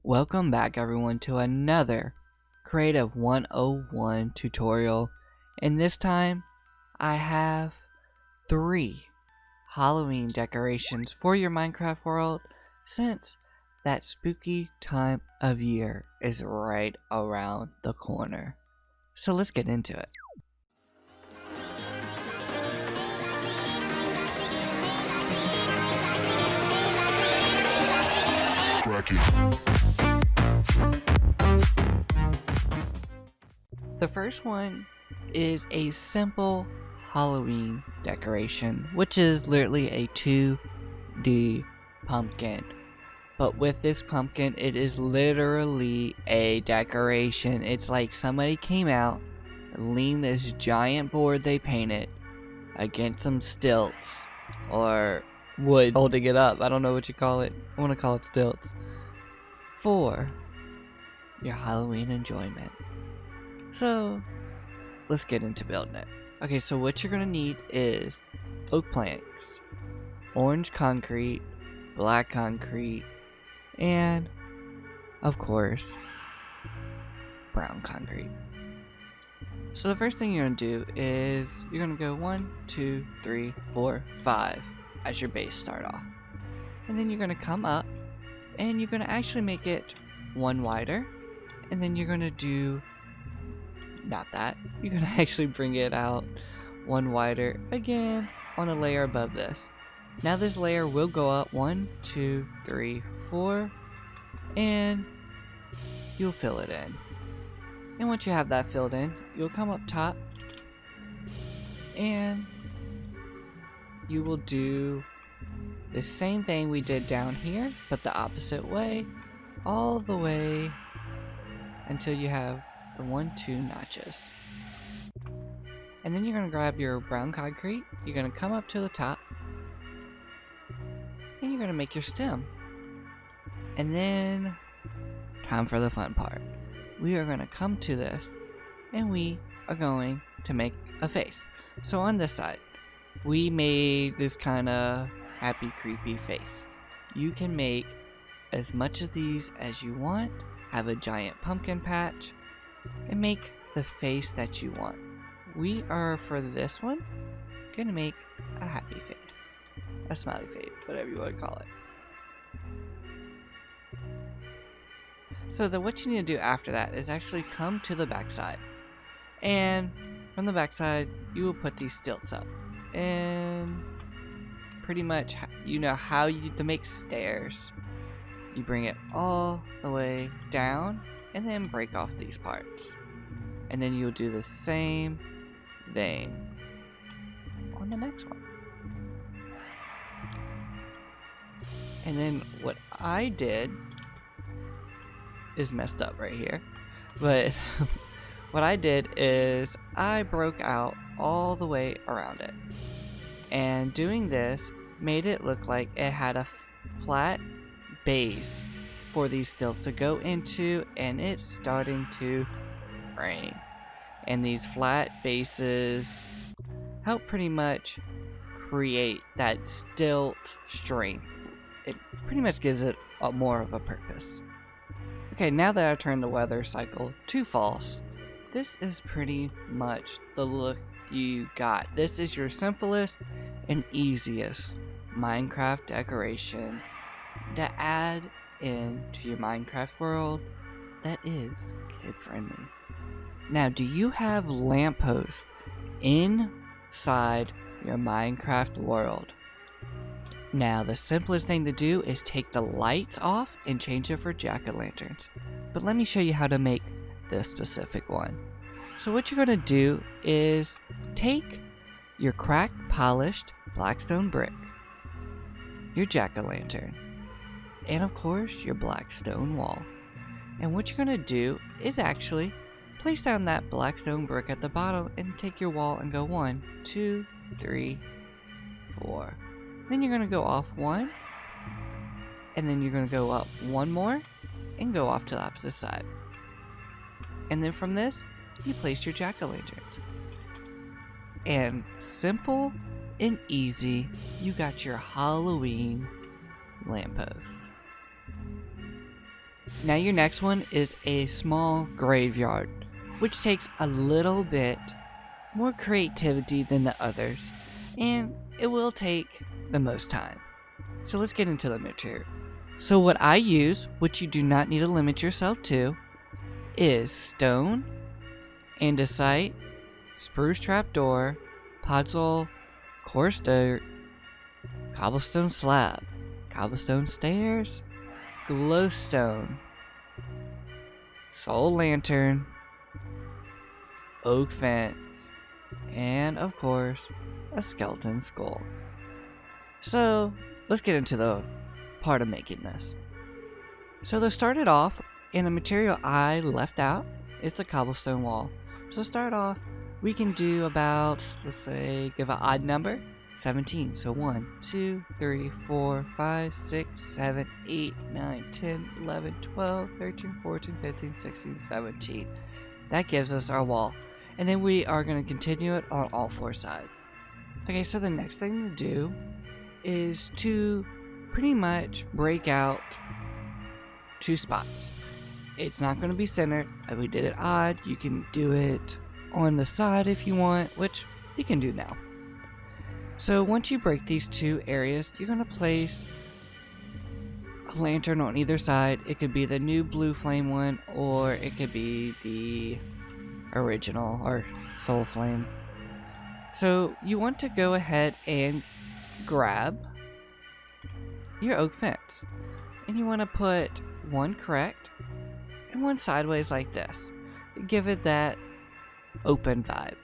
Welcome back everyone to another Creative 101 tutorial, and this time I have 3 Halloween decorations for your Minecraft world since that spooky time of year is right around the corner. So let's get into it. The first one is a simple Halloween decoration, which is literally a 2D pumpkin. But with this pumpkin, it is literally a decoration. It's like somebody came out and leaned this giant board they painted against some stilts or wood holding it up. I don't know what you call it. I want to call it stilts. For your Halloween enjoyment. So let's get into building it. Okay, so what you're gonna need is oak planks, orange concrete, black concrete, and of course brown concrete. So the first thing you're gonna do is you're gonna go 1, 2, 3, 4, 5 as your base start off, and then you're gonna come up and you're gonna actually make it 1 wider, and then you're gonna do not that. You're gonna actually bring it out 1 wider again on a layer above this. Now this layer will go up 1, 2, 3, 4, and you'll fill it in. And once you have that filled in, you'll come up top and you will do the same thing we did down here, but the opposite way, all the way until you have the 1, 2 notches. And then you're going to grab your brown concrete, you're going to come up to the top, and you're going to make your stem. And then, time for the fun part. We are going to come to this, and we are going to make a face. So on this side, we made this kind of happy, creepy face. You can make as much of these as you want, have a giant pumpkin patch, and make the face that you want. We are, for this one, gonna make a happy face, a smiley face, whatever you want to call it. So what you need to do after that is actually come to the backside, and from the backside you will put these stilts up, and pretty much you know how to make stairs. You bring it all the way down and then break off these parts, and then you'll do the same thing on the next one. And then what I did is messed up right here, but what I did is I broke out all the way around it, and doing this made it look like it had a flat base for these stilts to go into, and it's starting to rain. And these flat bases help pretty much create that stilt strength. It pretty much gives it more of a purpose. Okay, now that I turned the weather cycle to false, this is pretty much the look you got. This is your simplest and easiest Minecraft decoration to add into your Minecraft world that is kid friendly. Now, do you have lampposts inside your Minecraft world? Now, the simplest thing to do is take the lights off and change it for jack-o'-lanterns. But let me show you how to make this specific one. So what you're going to do is take your cracked, polished blackstone brick, your jack-o'-lantern, and of course your blackstone wall. And what you're going to do is actually place down that blackstone brick at the bottom and take your wall and go 1, 2, 3, 4. Then you're going to go off 1, and then you're going to go up 1 more and go off to the opposite side. And then from this, you place your jack-o'-lanterns. And simple and easy, you got your Halloween lamppost. Now your next one is a small graveyard, which takes a little bit more creativity than the others, and it will take the most time. So let's get into the material. So what I use, which you do not need to limit yourself to, is stone, andesite, spruce trapdoor, podzol, coarse dirt, cobblestone slab, cobblestone stairs, glowstone, soul lantern, oak fence, and of course, a skeleton skull. So let's get into the part of making this. So to start it off, and the material I left out is the cobblestone wall. So to start off, we can do about, let's say, give an odd number, 17. So 1, 2, 3, 4, 5, 6, 7, 8, 9, 10, 11, 12, 13, 14, 15, 16, 17. That gives us our wall. And then we are going to continue it on all four sides. Okay, so the next thing to do is to pretty much break out 2 spots. It's not going to be centered. We did it odd. You can do it on the side if you want, which you can do now. So once you break these 2 areas, you're going to place a lantern on either side. It could be the new blue flame one, or it could be the original or soul flame. So you want to go ahead and grab your oak fence, and you want to put one correct and one sideways like this. Give it that open vibe.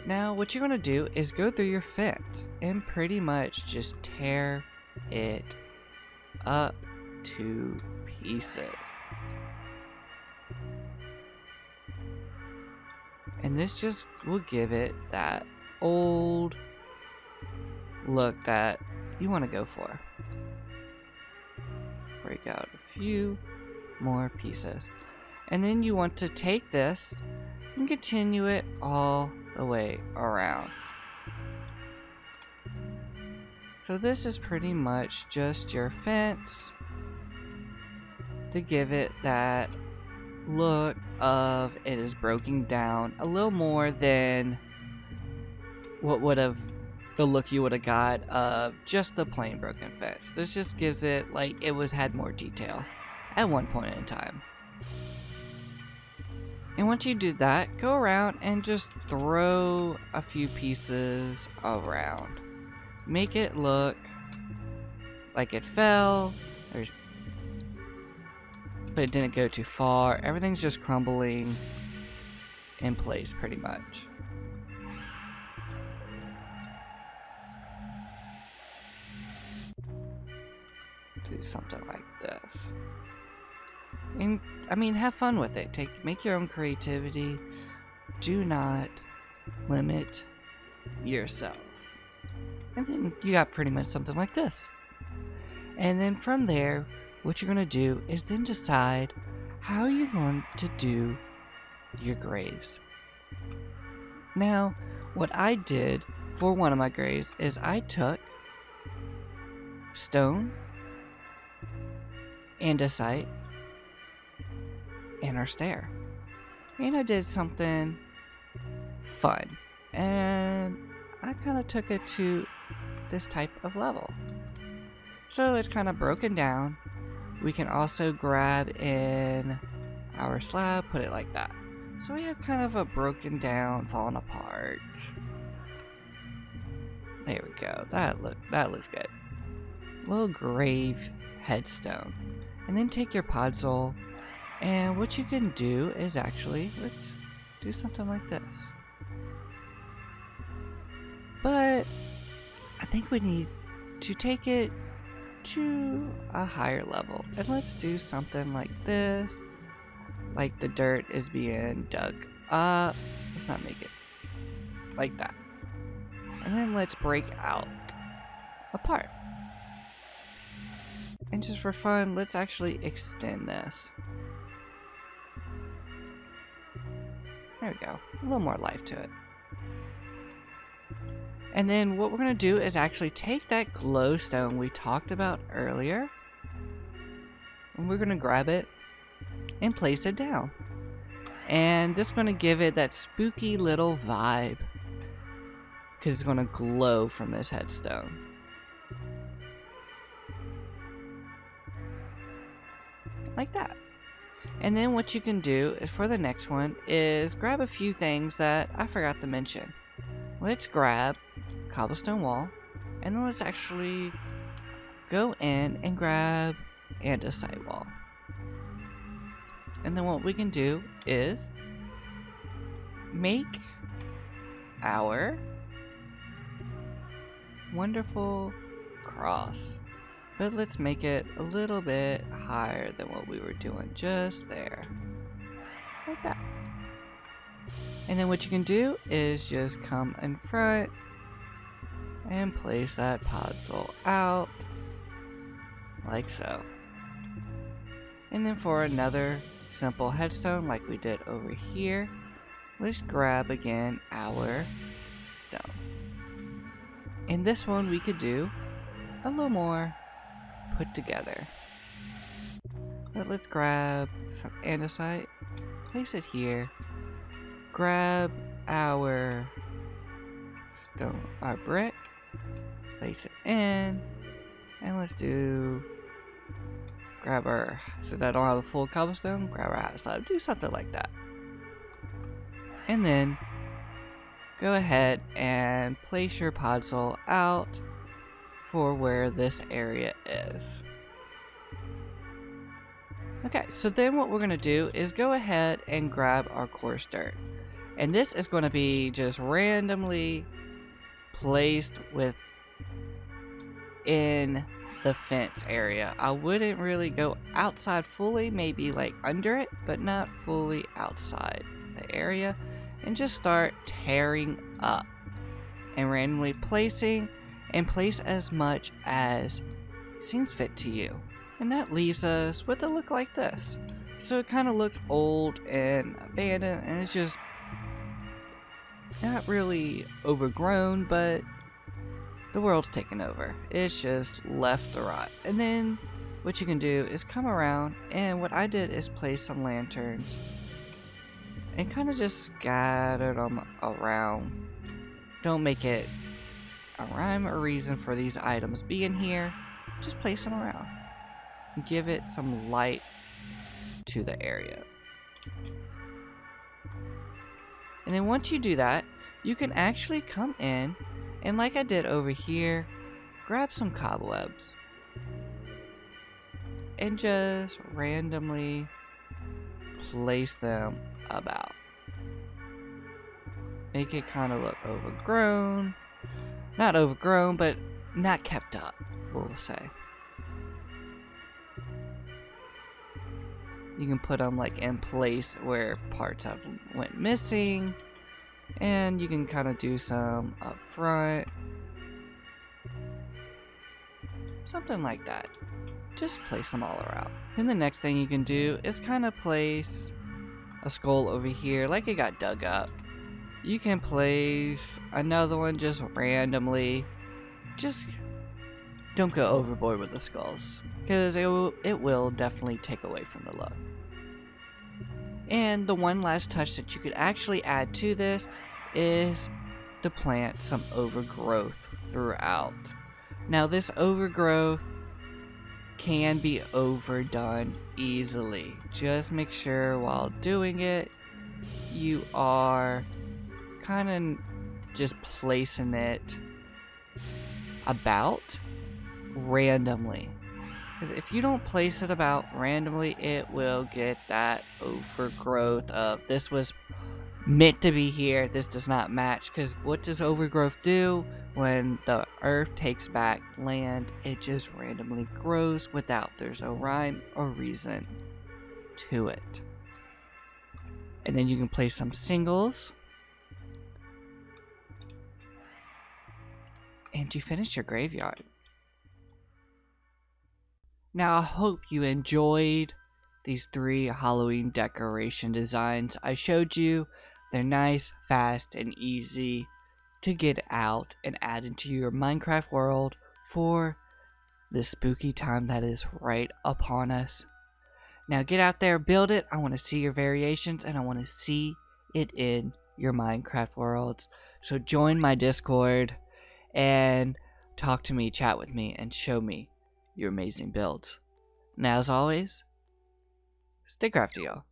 Now what you're going to do is go through your fence and pretty much just tear it up to pieces. And this just will give it that old look that you want to go for. Break out a few more pieces. And then you want to take this and continue it all the way around. So this is pretty much just your fence to give it that look of it is broken down a little more than what would have the look you would have got of just the plain broken fence. This just gives it like it had more detail at one point in time. And once you do that, go around and just throw a few pieces around. Make it look like it fell, but it didn't go too far. Everything's just crumbling in place pretty much. Do something like this. And I mean, have fun with it. Make your own creativity. Do not limit yourself. And then you got pretty much something like this. And then from there, what you're going to do is then decide how you're going to do your graves. Now, what I did for one of my graves is I took stone, andesite, and our stair. And I did something fun. And I kind of took it to this type of level. So it's kind of broken down. We can also grab in our slab, put it like that. So we have kind of a broken down, falling apart. There we go. That looks good. Little grave headstone. And then take your podzol, and what you can do is actually, let's do something like this. But I think we need to take it to a higher level. And let's do something like this. Like the dirt is being dug up. Let's not make it like that. And then let's break out a part. And just for fun, let's actually extend this. There we go. A little more life to it. And then what we're going to do is actually take that glowstone we talked about earlier. And we're going to grab it and place it down. And this is going to give it that spooky little vibe, because it's going to glow from this headstone. Like that. And then what you can do for the next one is grab a few things that I forgot to mention. Let's grab Cobblestone Wall, and then let's actually go in and grab Andesite Wall. And then what we can do is make our wonderful cross. But let's make it a little bit higher than what we were doing, just there. Like that. And then what you can do is just come in front and place that podzol out, like so. And then for another simple headstone like we did over here, let's grab again our stone. In this one we could do a little more put together. But let's grab some andesite, place it here, grab our stone, our brick, place it in, and let's grab our, so that I don't have a full cobblestone, grab our outside, do something like that. And then go ahead and place your podzol out for where this area is. Okay, so then what we're going to do is go ahead and grab our coarse dirt. And this is going to be just randomly placed within the fence area. I wouldn't really go outside fully, maybe like under it, but not fully outside the area. And just start tearing up and randomly placing, and place as much as seems fit to you. And that leaves us with a look like this. So it kind of looks old and abandoned, and it's just not really overgrown, but the world's taken over. It's just left to rot. And then what you can do is come around, and what I did is place some lanterns and kind of just scatter them around. Don't make it a rhyme or reason for these items being here. Just place them around and give it some light to the area. And then once you do that, you can actually come in and, like I did over here, grab some cobwebs and just randomly place them about. Make it kind of look overgrown. Not overgrown, but not kept up, we'll say. You can put them like in place where parts have went missing, and you can kind of do some up front, something like that. Just place them all around. Then the next thing you can do is kind of place a skull over here like it got dug up. You can place another one just randomly. Just don't go overboard with the skulls, because it will definitely take away from the look. And the one last touch that you could actually add to this is to plant some overgrowth throughout. Now this overgrowth can be overdone easily. Just make sure while doing it you are kind of just placing it about randomly, because if you don't place it about randomly, it will get that overgrowth of this was meant to be here, this does not match. Because what does overgrowth do? When the earth takes back land, it just randomly grows without there's no rhyme or reason to it. And then you can place some singles, and you finish your graveyard. Now I hope you enjoyed these 3 Halloween decoration designs I showed you. They're nice, fast, and easy to get out and add into your Minecraft world for the spooky time that is right upon us. Now get out there, build it. I want to see your variations, and I want to see it in your Minecraft world. So join my Discord and talk to me, chat with me, and show me your amazing builds. And as always, stay crafty, y'all.